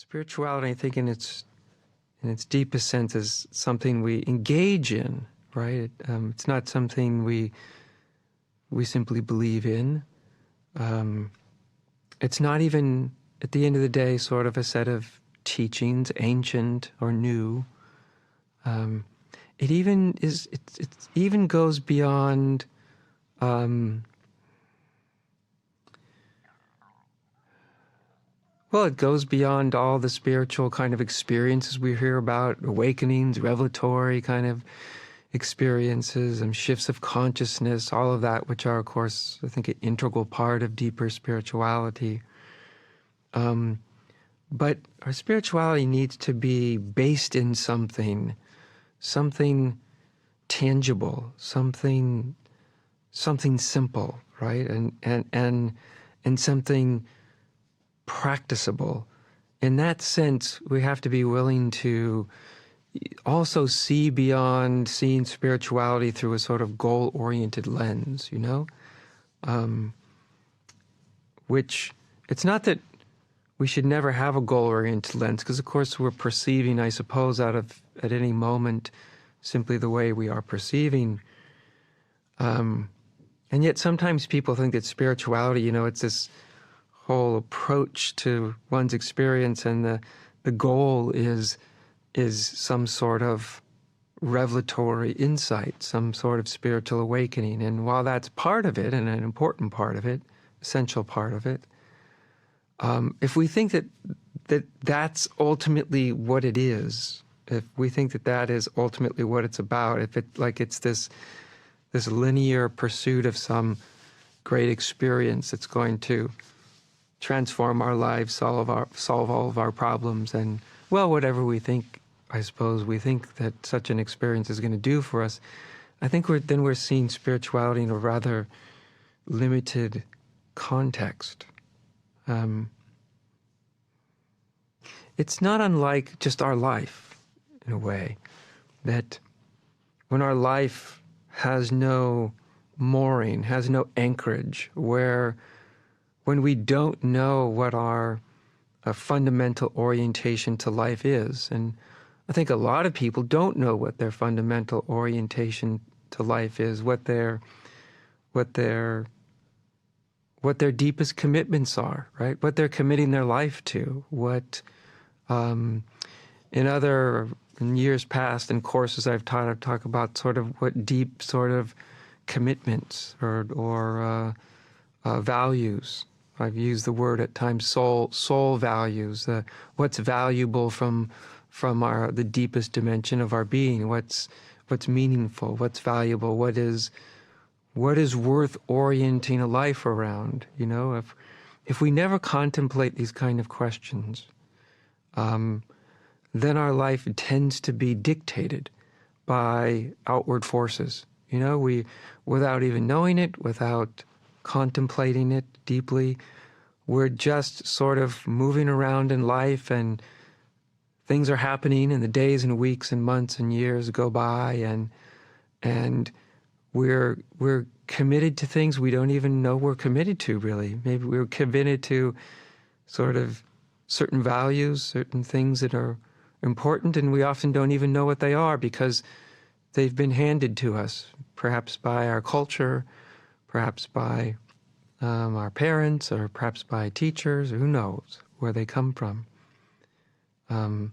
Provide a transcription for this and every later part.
Spirituality, I think, in its deepest sense, is something we engage in, right? It's not something we simply believe in. It's not even, at the end of the day, sort of a set of teachings, ancient or new. It even goes beyond. Well, it goes beyond all the spiritual kind of experiences we hear about, awakenings, revelatory kind of experiences, and shifts of consciousness, all of that, which are, of course, I think, an integral part of deeper spirituality. But our spirituality needs to be based in something tangible, something simple, right? And something practicable. In that sense, we have to be willing to also see beyond seeing spirituality through a sort of goal-oriented lens, you know? Which, it's not that we should never have a goal-oriented lens, because of course we're perceiving, I suppose, at any moment, simply the way we are perceiving. And yet sometimes people think that spirituality, you know, it's this whole approach to one's experience, and the goal is some sort of revelatory insight, some sort of spiritual awakening. And while that's part of it, and an important part of it, essential part of it, if we think that's ultimately what it is, if we think that is ultimately what it's about, if it's this linear pursuit of some great experience that's going to transform our lives, solve all of our problems, and, well, whatever we think, I suppose, we think that such an experience is going to do for us, I think we're seeing spirituality in a rather limited context. It's not unlike just our life, in a way, that when our life has no mooring, has no anchorage, when we don't know what our fundamental orientation to life is, and I think a lot of people don't know what their fundamental orientation to life is, what their deepest commitments are, right? What they're committing their life to, what in years past, in courses I've taught, I've talked about sort of what deep sort of commitments or values. I've used the word at times soul values. What's valuable from the deepest dimension of our being? What's meaningful? What's valuable? What is worth orienting a life around? You know, if we never contemplate these kind of questions, then our life tends to be dictated by outward forces. You know, without even knowing it, without contemplating it deeply, we're just sort of moving around in life, and things are happening, and the days and weeks and months and years go by, and we're committed to things we don't even know we're committed to, really. Maybe we're committed to sort of certain values, certain things that are important, and we often don't even know what they are because they've been handed to us, perhaps by our culture, perhaps by our parents, or perhaps by teachers, or who knows where they come from. I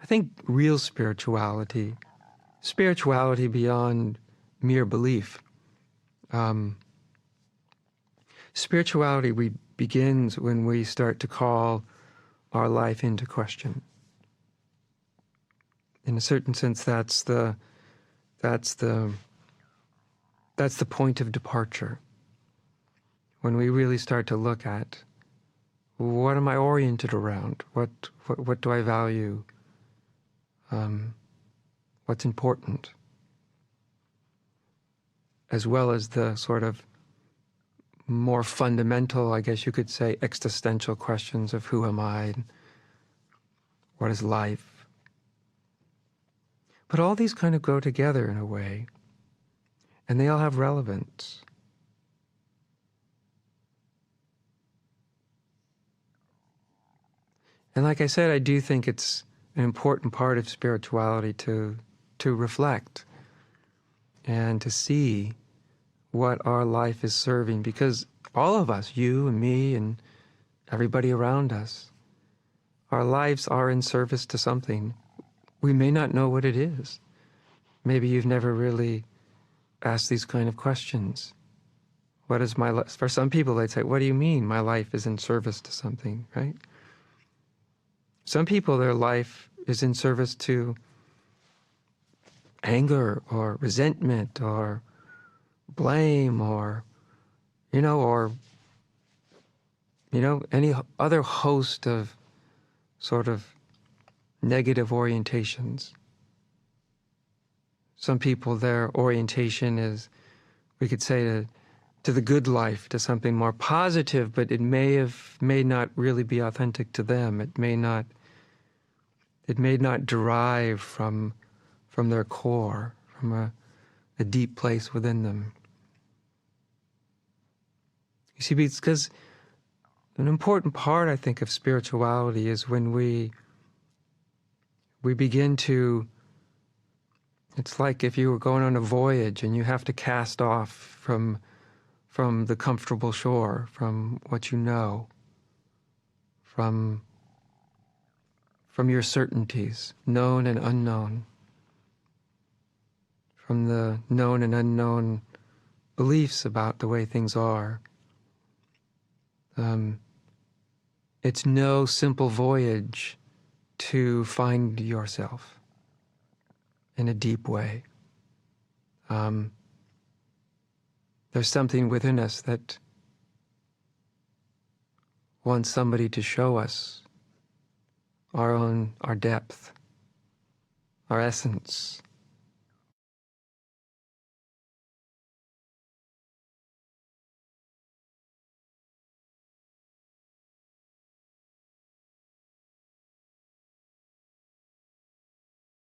think real spirituality beyond mere belief, spirituality begins when we start to call our life into question. In a certain sense, that's the point of departure. When we really start to look at, what am I oriented around? What do I value? What's important? As well as the sort of more fundamental, I guess you could say, existential questions of who am I? What is life? But all these kind of go together in a way, and they all have relevance. And like I said, I do think it's an important part of spirituality to reflect and to see what our life is serving, because all of us, you and me and everybody around us, our lives are in service to something. We may not know what it is. Maybe you've never really asked these kind of questions. What is my life? For some people, they'd say, what do you mean my life is in service to something, right? Some people, their life is in service to anger or resentment or blame or any other host of sort of negative orientations. Some people, their orientation is, we could say, to the good life, to something more positive, but it may not really be authentic to them. It may not derive from their core, from a deep place within them. You see, because an important part, I think, of spirituality is when we begin to, it's like if you were going on a voyage and you have to cast off from the comfortable shore, from what you know, from your certainties, known and unknown, from the known and unknown beliefs about the way things are. It's no simple voyage to find yourself in a deep way. There's something within us that wants somebody to show us our depth, our essence,